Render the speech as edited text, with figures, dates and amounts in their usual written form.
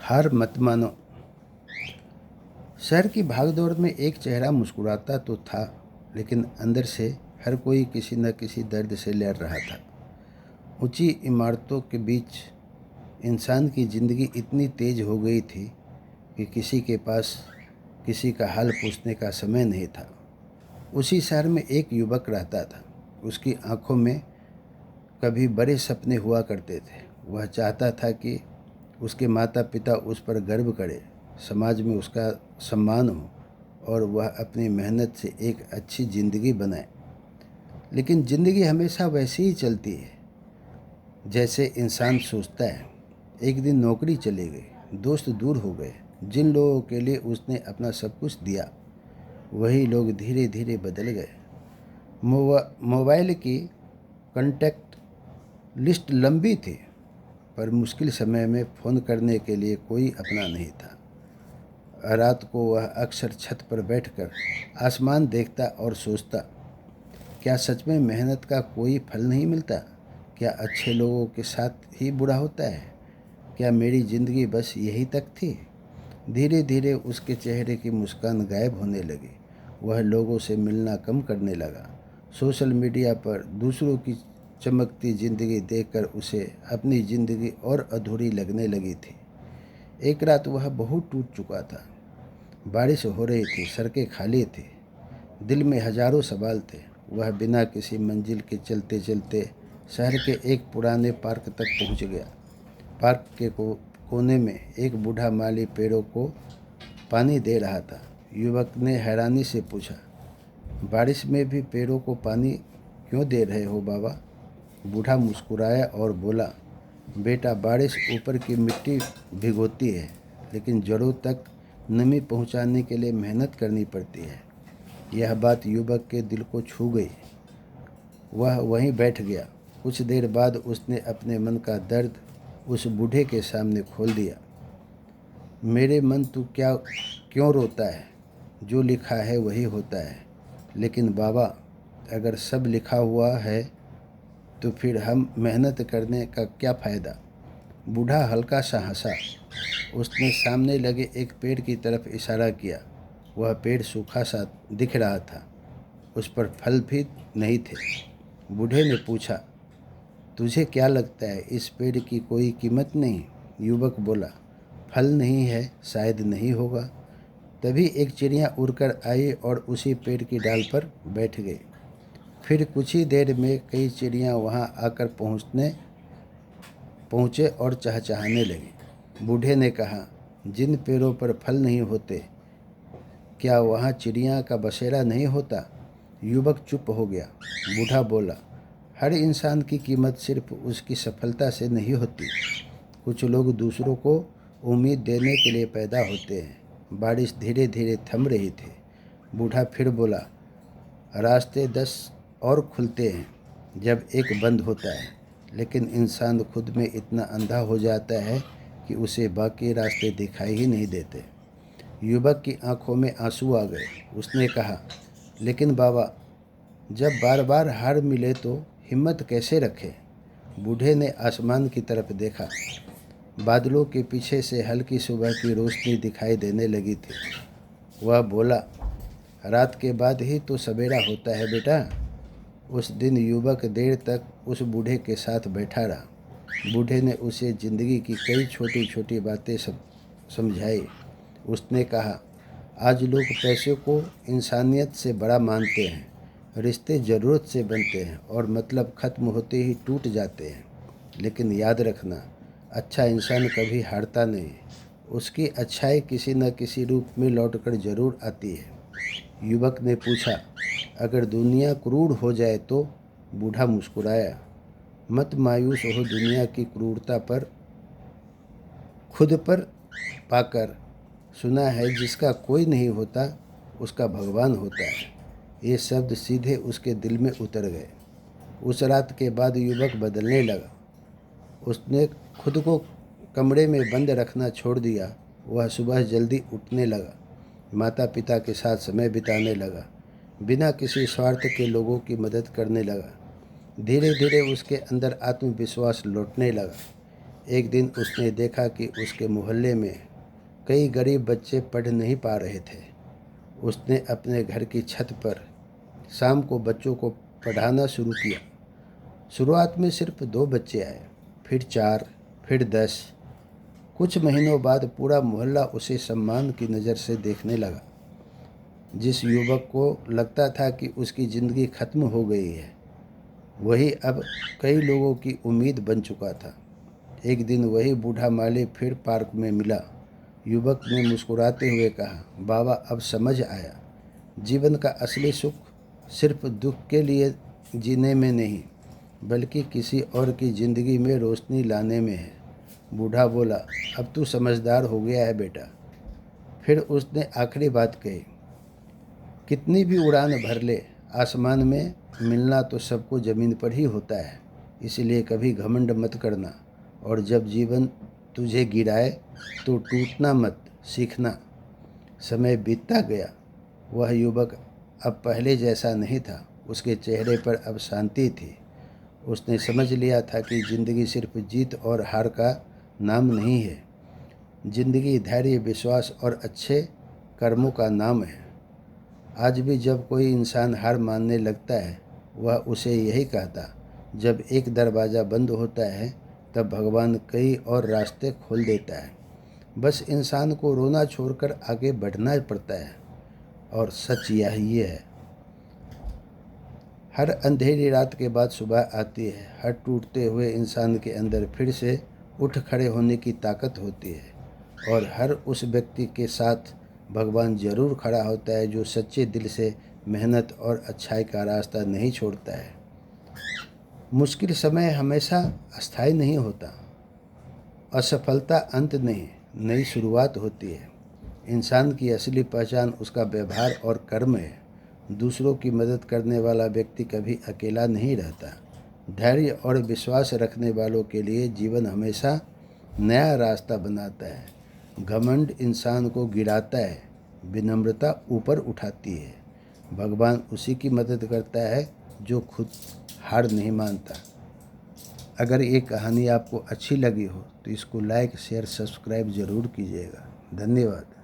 हार मत मानो। शहर की भागदौड़ में एक चेहरा मुस्कुराता तो था, लेकिन अंदर से हर कोई किसी न किसी दर्द से लड़ रहा था। ऊंची इमारतों के बीच इंसान की ज़िंदगी इतनी तेज हो गई थी कि किसी के पास किसी का हाल पूछने का समय नहीं था। उसी शहर में एक युवक रहता था। उसकी आंखों में कभी बड़े सपने हुआ करते थे। वह चाहता था कि उसके माता पिता उस पर गर्व करें, समाज में उसका सम्मान हो और वह अपनी मेहनत से एक अच्छी ज़िंदगी बनाए। लेकिन ज़िंदगी हमेशा वैसे ही चलती है जैसे इंसान सोचता है। एक दिन नौकरी चली गई, दोस्त दूर हो गए। जिन लोगों के लिए उसने अपना सब कुछ दिया, वही लोग धीरे धीरे बदल गए। मोबाइल की कॉन्टैक्ट लिस्ट लंबी थी, पर मुश्किल समय में फ़ोन करने के लिए कोई अपना नहीं था। रात को वह अक्सर छत पर बैठकर आसमान देखता और सोचता, क्या सच में मेहनत का कोई फल नहीं मिलता? क्या अच्छे लोगों के साथ ही बुरा होता है? क्या मेरी ज़िंदगी बस यही तक थी? धीरे धीरे उसके चेहरे की मुस्कान गायब होने लगी। वह लोगों से मिलना कम करने लगा। सोशल मीडिया पर दूसरों की चमकती ज़िंदगी देखकर उसे अपनी ज़िंदगी और अधूरी लगने लगी थी। एक रात वह बहुत टूट चुका था। बारिश हो रही थी, सड़कें खाली थी, दिल में हजारों सवाल थे। वह बिना किसी मंजिल के चलते चलते शहर के एक पुराने पार्क तक पहुंच गया। पार्क के कोने में एक बूढ़ा माली पेड़ों को पानी दे रहा था। युवक ने हैरानी से पूछा, बारिश में भी पेड़ों को पानी क्यों दे रहे हो बाबा? बूढ़ा मुस्कुराया और बोला, बेटा, बारिश ऊपर की मिट्टी भिगोती है, लेकिन जड़ों तक नमी पहुंचाने के लिए मेहनत करनी पड़ती है। यह बात युवक के दिल को छू गई। वह वहीं बैठ गया। कुछ देर बाद उसने अपने मन का दर्द उस बूढ़े के सामने खोल दिया। मेरे मन, तू क्यों रोता है? जो लिखा है वही होता है। लेकिन बाबा, अगर सब लिखा हुआ है तो फिर हम मेहनत करने का क्या फ़ायदा? बूढ़ा हल्का सा हंसा। उसने सामने लगे एक पेड़ की तरफ इशारा किया। वह पेड़ सूखा सा दिख रहा था, उस पर फल भी नहीं थे। बूढ़े ने पूछा, तुझे क्या लगता है इस पेड़ की कोई कीमत नहीं? युवक बोला, फल नहीं है, शायद नहीं होगा। तभी एक चिड़िया उड़कर आई और उसी पेड़ की डाल पर बैठ गई। फिर कुछ ही देर में कई चिड़ियाँ वहाँ आकर पहुँचे और चहचहाने लगी। बूढ़े ने कहा, जिन पेड़ों पर फल नहीं होते, क्या वहाँ चिड़िया का बसेरा नहीं होता? युवक चुप हो गया। बूढ़ा बोला, हर इंसान की कीमत सिर्फ उसकी सफलता से नहीं होती। कुछ लोग दूसरों को उम्मीद देने के लिए पैदा होते हैं। बारिश धीरे धीरे थम रही थी। बूढ़ा फिर बोला, रास्ते 10 और खुलते हैं जब एक बंद होता है, लेकिन इंसान खुद में इतना अंधा हो जाता है कि उसे बाकी रास्ते दिखाई ही नहीं देते। युवक की आंखों में आंसू आ गए। उसने कहा, लेकिन बाबा, जब बार बार हार मिले तो हिम्मत कैसे रखें? बूढ़े ने आसमान की तरफ देखा। बादलों के पीछे से हल्की सुबह की रोशनी दिखाई देने लगी थी। वह बोला, रात के बाद ही तो सवेरा होता है बेटा। उस दिन युवक देर तक उस बूढ़े के साथ बैठा रहा। बूढ़े ने उसे ज़िंदगी की कई छोटी छोटी बातें समझाई। उसने कहा, आज लोग पैसे को इंसानियत से बड़ा मानते हैं। रिश्ते ज़रूरत से बनते हैं और मतलब ख़त्म होते ही टूट जाते हैं। लेकिन याद रखना, अच्छा इंसान कभी हारता नहीं। उसकी अच्छाई किसी न किसी रूप में लौटकर ज़रूर आती है। युवक ने पूछा, अगर दुनिया क्रूर हो जाए तो? बूढ़ा मुस्कुराया, मत मायूस हो दुनिया की क्रूरता पर खुद पर पाकर। सुना है, जिसका कोई नहीं होता उसका भगवान होता है। ये शब्द सीधे उसके दिल में उतर गए। उस रात के बाद युवक बदलने लगा। उसने खुद को कमरे में बंद रखना छोड़ दिया। वह सुबह जल्दी उठने लगा, माता पिता के साथ समय बिताने लगा, बिना किसी स्वार्थ के लोगों की मदद करने लगा। धीरे धीरे उसके अंदर आत्मविश्वास लौटने लगा। एक दिन उसने देखा कि उसके मोहल्ले में कई गरीब बच्चे पढ़ नहीं पा रहे थे। उसने अपने घर की छत पर शाम को बच्चों को पढ़ाना शुरू किया। शुरुआत में सिर्फ 2 बच्चे आए, फिर 4, फिर 10। कुछ महीनों बाद पूरा मोहल्ला उसे सम्मान की नज़र से देखने लगा। जिस युवक को लगता था कि उसकी ज़िंदगी खत्म हो गई है, वही अब कई लोगों की उम्मीद बन चुका था। एक दिन वही बूढ़ा माली फिर पार्क में मिला। युवक ने मुस्कुराते हुए कहा, बाबा अब समझ आया, जीवन का असली सुख सिर्फ दुख के लिए जीने में नहीं, बल्कि किसी और की ज़िंदगी में रोशनी लाने में है। बूढ़ा बोला, अब तू समझदार हो गया है बेटा। फिर उसने आखिरी बात कही, कितनी भी उड़ान भर ले, आसमान में मिलना तो सबको ज़मीन पर ही होता है। इसलिए कभी घमंड मत करना, और जब जीवन तुझे गिराए तो टूटना मत, सीखना। समय बीतता गया। वह युवक अब पहले जैसा नहीं था। उसके चेहरे पर अब शांति थी। उसने समझ लिया था कि ज़िंदगी सिर्फ जीत और हार का नाम नहीं है। ज़िंदगी धैर्य, विश्वास और अच्छे कर्मों का नाम है। आज भी जब कोई इंसान हार मानने लगता है, वह उसे यही कहता, जब एक दरवाज़ा बंद होता है तब भगवान कई और रास्ते खोल देता है। बस इंसान को रोना छोड़कर आगे बढ़ना पड़ता है। और सच यही है, हर अंधेरी रात के बाद सुबह आती है। हर टूटते हुए इंसान के अंदर फिर से उठ खड़े होने की ताकत होती है। और हर उस व्यक्ति के साथ भगवान ज़रूर खड़ा होता है जो सच्चे दिल से मेहनत और अच्छाई का रास्ता नहीं छोड़ता है। मुश्किल समय हमेशा अस्थायी नहीं होता। असफलता अंत नहीं, नई शुरुआत होती है। इंसान की असली पहचान उसका व्यवहार और कर्म है। दूसरों की मदद करने वाला व्यक्ति कभी अकेला नहीं रहता। धैर्य और विश्वास रखने वालों के लिए जीवन हमेशा नया रास्ता बनाता है। घमंड इंसान को गिराता है, विनम्रता ऊपर उठाती है। भगवान उसी की मदद करता है जो खुद हार नहीं मानता। अगर ये कहानी आपको अच्छी लगी हो तो इसको लाइक, शेयर, सब्सक्राइब ज़रूर कीजिएगा। धन्यवाद।